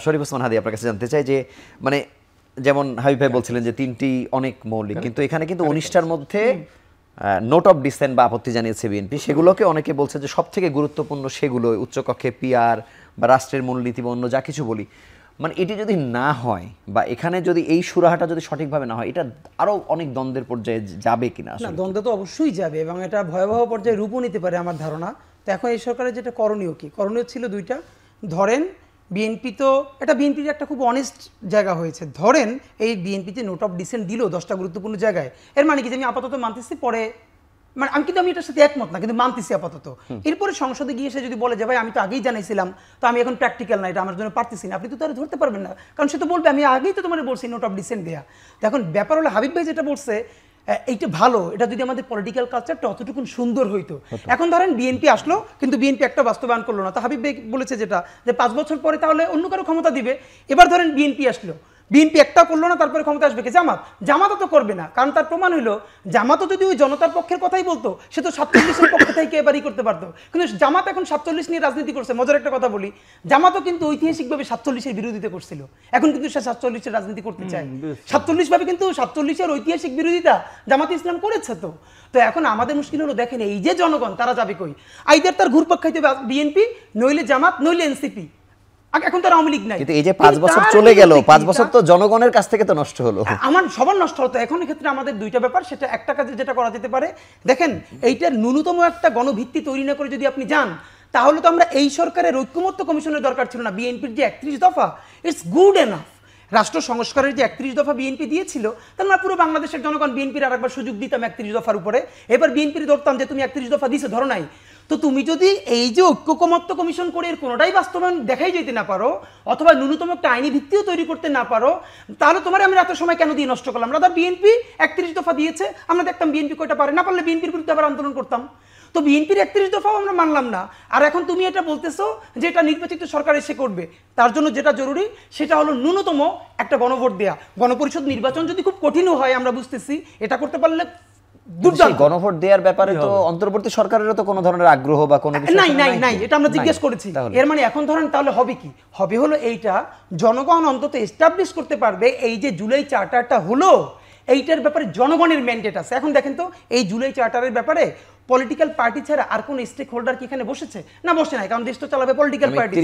শরীফ ওসমান হাদি আপনার কাছে জানতে চাই যে মানে যেমন হাবিব ভাই বলছিলেন যে 3টি অনেক মৌলিক, কিন্তু এখানে কিন্তু 19টার মধ্যে নোট অফ ডিসেন্ট বা আপত্তি জানিয়েছে বিএনপি, সেগুলোকে অনেকে বলছে যে সবথেকে গুরুত্বপূর্ণ সেগুলো উচ্চকক্ষে পিআর বা রাষ্ট্রের মূলনীতি বা অন্য যা কিছু বলি, মানে এটি যদি না হয় বা এখানে যদি এই সুরাহাটা যদি সঠিকভাবে না হয়, এটা আরো অনেক দ্বন্দ্বের পর্যায়ে যাবে কিনা? না, দ্বন্দ্ব তো অবশ্যই যাবে এবং এটা ভয়াবহ পর্যায়ে রূপও নিতে পারে আমার ধারণা। তো এখন এই সরকারের যেটা করণীয় কি, করণীয় ছিল দুইটা। ধরেন বিএনপি তো এটা বিএনপির একটা খুব অনেস্ট জায়গা হয়েছে, ধরেন এই বিএনপিতে নোট অফ ডিসেন্ট দিল 10টা গুরুত্বপূর্ণ জায়গায়, এর মানে কি যে আমি আপাতত মানতেছি, পরে মানে আমি এটার সাথে একমত না, কিন্তু মানতেছি আপাতত। এরপরে সংসদে গিয়ে সে যদি বলে যে ভাই আমি তো আগেই জানাইছিলাম, তো আমি এখন প্র্যাকটিক্যাল না, এটা আমার জন্য পারতেছি না, আপনি তো তারা ধরতে পারবেন না, কারণ সে তো বলবে আমি আগেই তো তোমার বলছি নোট অফ ডিসেন্ট দেয়া। তো এখন ব্যাপার হলো হাবিব ভাই যেটা বলছে এইটা ভালো, এটা যদি আমাদের পলিটিক্যাল কালচারটা অতটুকু সুন্দর হইতো। এখন ধরেন বিএনপি আসলো কিন্তু বিএনপি একটা বাস্তবায়ন করলো না, তো হাবিব ভাই বলেছে যেটা যে 5 বছর পরে তাহলে অন্য কারো ক্ষমতা দিবে। এবার ধরেন বিএনপি আসলো, বিএনপি একটা করলো না, তারপরে ক্ষমতা আসবে কি জামাতও তো করবে না, কারণ তার প্রমাণ হইলো জামাতও যদি ওই জনতার পক্ষের কথাই বলতো সে তো 47-এর পক্ষ থেকে এবারই করতে পারতো, কিন্তু জামাত এখন 47 নিয়ে রাজনীতি করছে। মজার একটা কথা বলি, জামাতও কিন্তু ঐতিহাসিকভাবে 47-এর বিরোধিতা করছিল, এখন কিন্তু সে 47-এর রাজনীতি করতে চায়। 47 ভাবে কিন্তু 47-এর ঐতিহাসিক বিরোধিতা জামাত ইসলাম করেছে। তো এখন আমাদের মুশকিল হলো, দেখেন এই যে জনগণ তারা যাবে কই, আইদার তার ঘুরপাক খাইতে বিএনপি, নইলে জামাত, নইলে এনসিপি। এখন তো আওয়ামী লীগ নাই, কিন্তু এই যে 5 বছর চলে গেল, 5 বছর তো জনগণের কাছ থেকে তো নষ্ট হলো, আমার সবার নষ্ট হতো। এখন ক্ষেত্রে আমাদের দুইটা ব্যাপার, সেটা একটা কাজে যেটা করা যেতে পারে, দেখেন এইটার ন্যূনতম একটা গণভিত্তি তৈরি না করে যদি আপনি যান, তাহলে তো আমরা এই সরকারের ঐক্যমত্য কমিশনের দরকার ছিল না। বিএনপির যে 31 দফা, ইটস গুড এনাফ। রাষ্ট্র সংস্কারের যে 31 দফা বিএনপি দিয়েছিল, তার মানে পুরো বাংলাদেশের জনগণ বিএনপির আরেকবার সুযোগ দিতাম 31 দফার উপরে। এবার বিএনপির ধরতাম যে তুমি 31 দফা দিছো, ধরো নাই, তো তুমি যদি এই যে ঐক্যমত্য কমিশন করে এর কোনোটাই বাস্তবায়ন দেখাই যেতে না পারো, অথবা ন্যূনতম একটা আইনি ভিত্তিও তৈরি করতে না পারো, তাহলে তোমার আমি এত সময় কেন দিয়ে নষ্ট করলাম? রাদা বিএনপি 31 দফা দিয়েছে, আমরা দেখতাম বিএনপি কয়টা পারে, না পারলে বিএনপির বিরুদ্ধে আবার আন্দোলন করতাম। তো বিএনপির 31 দফাও আমরা মানলাম না, আর এখন তুমি এটা বলতেছো যে এটা নির্বাচিত সরকার এসে করবে। তার জন্য যেটা জরুরি সেটা হলো ন্যূনতম একটা গণভোট দেয়া। গণপরিষদ নির্বাচন যদি খুব কঠিনও হয়, আমরা বুঝতেছি, এটা করতে পারলে গণভোট দেওয়ার ব্যাপারে তো অন্তর্বর্তী সরকারেরও তো কোনো ধরনের আগ্রহ বা কোনো কিছু নাই, এটা আমরা জিজ্ঞেস করেছি। এর মানে এখন ধরেন তাহলে হবে কি, হবে হলো এইটা জনগণ অন্তত এস্টাবলিশ করতে পারবে, এই যে জুলাই চার্টারটা হলো এইটার ব্যাপারে জনগণের ম্যান্ডেট আছে। এখন দেখেন তো এই জুলাই চার্টারের ব্যাপারে পলিটিক্যাল পার্টি ছাড়া আর কোন স্টেক হোল্ডার কি এখানে বসেছে? না, বসে নাই, কারণ দেশ তো চালাবে পলিটিক্যাল পার্টি।